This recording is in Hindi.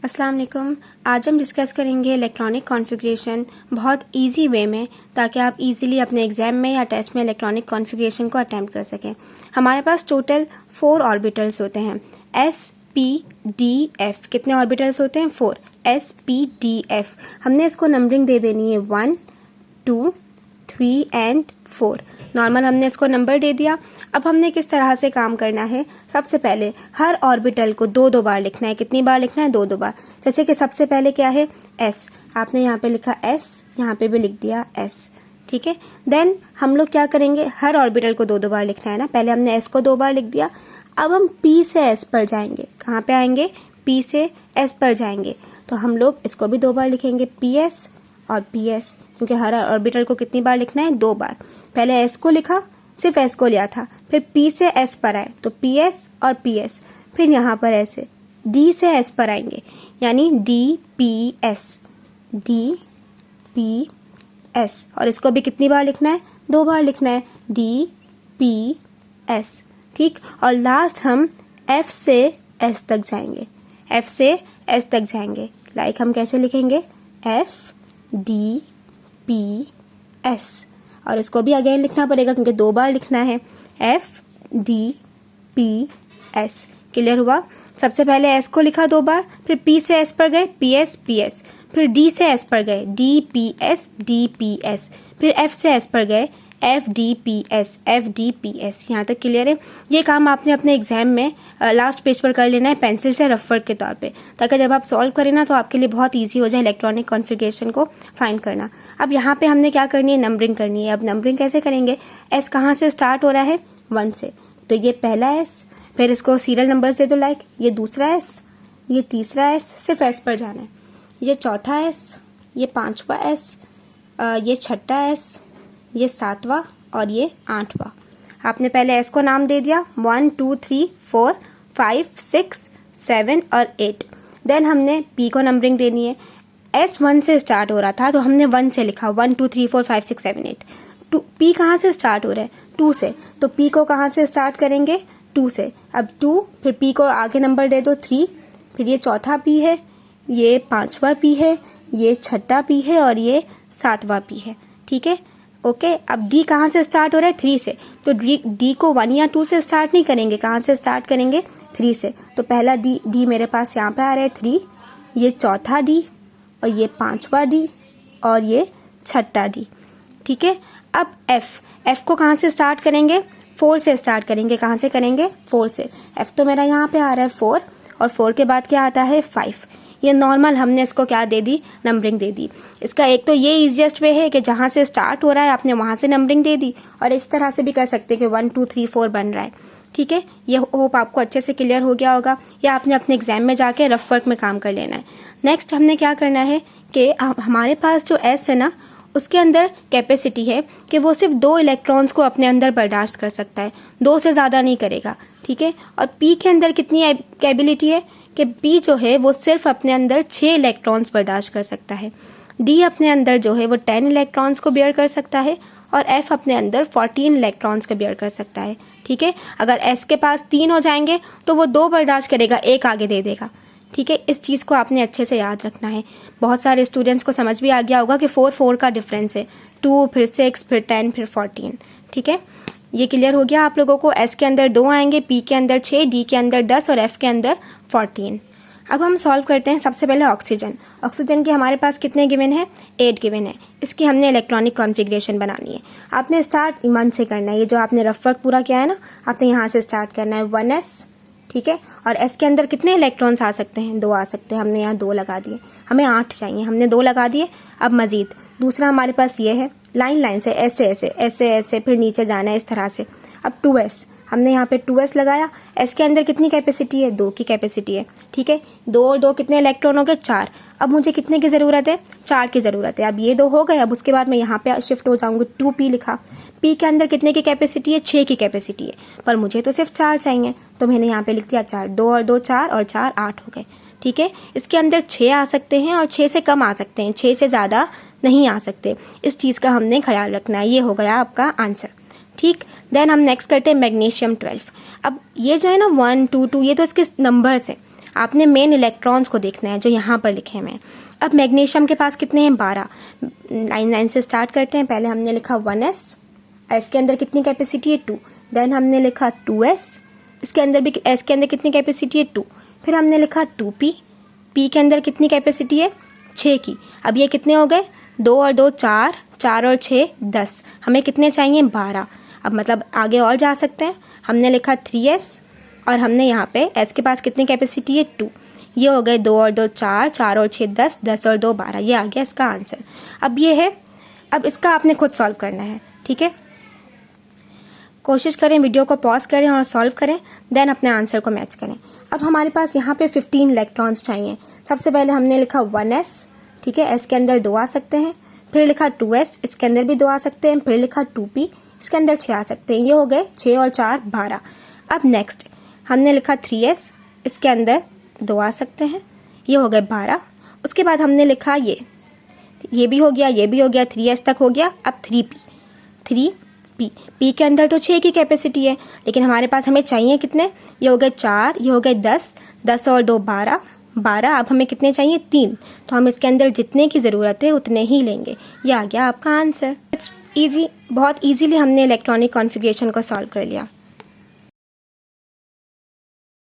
अस्सलाम वालेकुम। आज हम डिस्कस करेंगे इलेक्ट्रॉनिक कॉन्फ़िगरेशन बहुत इजी वे में, ताकि आप इजीली अपने एग्ज़ाम में या टेस्ट में इलेक्ट्रॉनिक कॉन्फ़िगरेशन को अटैम्प्ट कर सकें। हमारे पास टोटल 4 ऑर्बिटल्स होते हैं, S P D F। कितने ऑर्बिटल्स होते हैं? 4। S P D F। हमने इसको नंबरिंग दे देनी है 1 2 3 एंड 4। नॉर्मल हमने इसको नंबर दे दिया। अब हमने किस तरह से काम करना है, सबसे पहले हर ऑर्बिटल को दो दो बार लिखना है। कितनी बार लिखना है? दो दो बार। जैसे कि सबसे पहले क्या है? S। आपने यहाँ पे लिखा S, यहाँ पे भी लिख दिया S, ठीक है। देन हम लोग क्या करेंगे, हर ऑर्बिटल को दो दो बार लिखना है ना। पहले हमने S को 2 बार लिख दिया। अब हम P से S पर जाएंगे। कहाँ पे आएंगे? P से S पर जाएंगे। तो हम लोग इसको भी 2 बार लिखेंगे, PS और PS, क्योंकि हर ऑर्बिटल को कितनी बार लिखना है? 2 बार। पहले S को लिखा, सिर्फ S को लिया था, फिर P से S पर आए तो PS और PS, फिर यहाँ पर ऐसे D से S पर आएंगे, यानी DPS, DPS। और इसको भी कितनी बार लिखना है? 2 बार लिखना है, DPS, ठीक। और लास्ट हम F से S तक जाएंगे, F से S तक जाएंगे। लाइक हम कैसे लिखेंगे? FDPS। और इसको भी अगेन लिखना पड़ेगा क्योंकि 2 बार लिखना है, FDPS। क्लियर हुआ? सबसे पहले S को लिखा 2 बार, फिर P से S पर गए, PS PS, फिर D से S पर गए, DPS DPS, फिर F से S पर गए, FDPS FDPS। यहाँ तक क्लियर है? ये काम आपने अपने एग्जाम में लास्ट पेज पर कर लेना है, पेंसिल से रफ वर्क के तौर पे, ताकि जब आप सॉल्व करें ना तो आपके लिए बहुत इजी हो जाए इलेक्ट्रॉनिक कॉन्फ़िगरेशन को फाइंड करना। अब यहाँ पे हमने क्या करनी है? नंबरिंग करनी है। अब नंबरिंग कैसे करेंगे? S कहाँ से स्टार्ट हो रहा है? 1 से। तो ये पहला S, फिर इसको सीरियल नंबर दे दो। लाइक ये दूसरा S, ये तीसरा S, सिर्फ S पर जाना है। ये चौथा S, ये 5वां S, ये 6वां S, ये 7वां और ये 8वां। आपने पहले S को नाम दे दिया 1 2 3 4 5 6 7 और 8। देन हमने P को नंबरिंग देनी है। S 1 से स्टार्ट हो रहा था तो हमने 1 से लिखा, 1 2 3 4 5 6 7 8। P कहाँ से स्टार्ट हो रहा है? 2 से। तो P को कहाँ से स्टार्ट करेंगे? 2 से। अब 2, फिर P को आगे नंबर दे दो 3, फिर ये चौथा P है, ये 5वां P है, ये 6वां P है और ये 7वां P है, ठीक है। ओके। अब D कहाँ से स्टार्ट हो रहा है? 3 से। तो D को 1 या 2 से स्टार्ट नहीं करेंगे, कहाँ से स्टार्ट करेंगे? 3 से। तो पहला D मेरे पास यहाँ पे आ रहा है 3, ये चौथा D और ये 5वां D और ये 6वां D, ठीक है। अब F को कहाँ से स्टार्ट करेंगे? 4 से स्टार्ट करेंगे। कहाँ से करेंगे? 4 से। F तो मेरा यहाँ पे आ रहा है 4, और 4 के बाद क्या आता है? 5। ये नॉर्मल हमने इसको क्या दे दी? नंबरिंग दे दी। इसका एक तो ये इजीएस्ट वे है कि जहाँ से स्टार्ट हो रहा है आपने वहाँ से नंबरिंग दे दी, और इस तरह से भी कर सकते हैं कि 1 2 3 4 बन रहा है, ठीक है। ये होप आपको अच्छे से क्लियर हो गया होगा, या आपने अपने एग्जाम में जाके रफ वर्क में काम कर लेना है। नेक्स्ट हमने क्या करना है कि हमारे पास जो S है ना, उसके अंदर कैपेसिटी है कि वो सिर्फ 2 इलेक्ट्रॉन्स को अपने अंदर बर्दाश्त कर सकता है, 2 से ज़्यादा नहीं करेगा, ठीक है। और P के अंदर कितनी कैपेबिलिटी है कि P जो है वो सिर्फ अपने अंदर 6 इलेक्ट्रॉन्स बर्दाश्त कर सकता है। D अपने अंदर जो है वो 10 इलेक्ट्रॉन्स को बेयर कर सकता है, और F अपने अंदर 14 इलेक्ट्रॉन्स को बेयर कर सकता है, ठीक है। अगर S के पास 3 हो जाएंगे तो वो 2 बर्दाश्त करेगा, 1 आगे दे देगा, ठीक है। इस चीज़ को आपने अच्छे से याद रखना है। बहुत सारे स्टूडेंट्स को समझ भी आ गया होगा कि 4 का डिफरेंस है, 2 फिर 6 फिर 10 फिर 14, ठीक है। ये क्लियर हो गया आप लोगों को? S के अंदर 2 आएंगे, P के अंदर 6, D के अंदर 10 और F के अंदर 14। अब हम सॉल्व करते हैं। सबसे पहले ऑक्सीजन के हमारे पास कितने गिवन है? 8 गिवन है। इसकी हमने इलेक्ट्रॉनिक कॉन्फ़िगरेशन बनानी है। आपने स्टार्ट 1 से करना है। ये जो आपने रफ वर्क पूरा किया है ना, आपने यहाँ से स्टार्ट करना है 1S, ठीक है। और S के अंदर कितने इलेक्ट्रॉन्स आ सकते हैं? 2 आ सकते हैं। हमने यहाँ 2 लगा दिए, हमें 8 चाहिए, हमने 2 लगा दिए। अब मज़ीद दूसरा हमारे पास ये है, लाइन से ऐसे ऐसे ऐसे ऐसे फिर नीचे जाना है इस तरह से। अब 2S, हमने यहाँ पे 2S लगाया। S के अंदर कितनी कैपेसिटी है? 2 की कैपेसिटी है, ठीक है। 2 और 2 कितने इलेक्ट्रॉन हो गए? 4। अब मुझे कितने की ज़रूरत है? 4 की ज़रूरत है। अब ये 2 हो गए। अब उसके बाद मैं यहाँ पे शिफ्ट हो जाऊँगी, 2P लिखा। P के अंदर कितने की कैपेसिटी है? 6 की कैपेसिटी है, पर मुझे तो सिर्फ 4 चाहिए, तो मैंने यहाँ पे लिख दिया 4। 2 और 2 4 और 4 8 हो गए, ठीक है। इसके अंदर 6 आ सकते हैं और 6 से कम आ सकते हैं, 6 से ज़्यादा नहीं आ सकते। इस चीज़ का हमने ख्याल रखना है। ये हो गया आपका आंसर, ठीक। देन हम नेक्स्ट करते हैं मैग्नीशियम 12। अब ये जो है ना 1 2 2, ये तो इसके नंबर्स हैं। आपने मेन इलेक्ट्रॉन्स को देखना है जो यहाँ पर लिखे हुए हैं। अब मैग्नीशियम के पास कितने हैं, 12। लाइन से स्टार्ट करते हैं। पहले हमने लिखा 1s, एस के अंदर कितनी कैपेसिटी है 2। देन हमने लिखा 2s, इसके अंदर भी एस के अंदर कितनी कैपेसिटी है 2। फिर हमने लिखा 2p, p के अंदर कितनी कैपेसिटी है 6 की। अब ये कितने हो गए, 2 और 2 4, 4 और 6 10, हमें कितने चाहिए 12। अब मतलब आगे और जा सकते हैं। हमने लिखा 3s और हमने यहाँ पे s के पास कितनी कैपेसिटी है 2। ये हो गए 2 और 2 4, 4 और 6 10, 10 और 2 12। ये आ गया इसका आंसर। अब ये है, अब इसका आपने खुद सॉल्व करना है, ठीक है। कोशिश करें, वीडियो को पॉज करें और सॉल्व करें, देन अपने आंसर को मैच करें। अब हमारे पास यहाँ पे 15 इलेक्ट्रॉन्स चाहिए। सबसे पहले हमने लिखा 1s, ठीक है, s के अंदर 2 आ सकते हैं। फिर लिखा 2s, इसके अंदर भी 2 आ सकते हैं। फिर लिखा 2p, इसके अंदर 6 आ सकते हैं। ये हो गए 6 और 4 12। अब नेक्स्ट हमने लिखा 3s, इसके अंदर 2 आ सकते हैं। ये हो गए 12। उसके बाद हमने लिखा ये भी हो गया, ये भी हो गया, 3s तक हो गया। अब 3p, p के अंदर तो 6 की कैपेसिटी है, लेकिन हमारे पास हमें चाहिए कितने, ये हो गए 4, ये हो गए 10, 10 और 2 12, 12। अब हमें कितने चाहिए 3, तो हम इसके अंदर जितने की ज़रूरत है उतने ही लेंगे। ये आ गया आपका आंसर। इट्स ईजी, बहुत ईजीली हमने इलेक्ट्रॉनिक कॉन्फ़िगरेशन को सॉल्व कर लिया।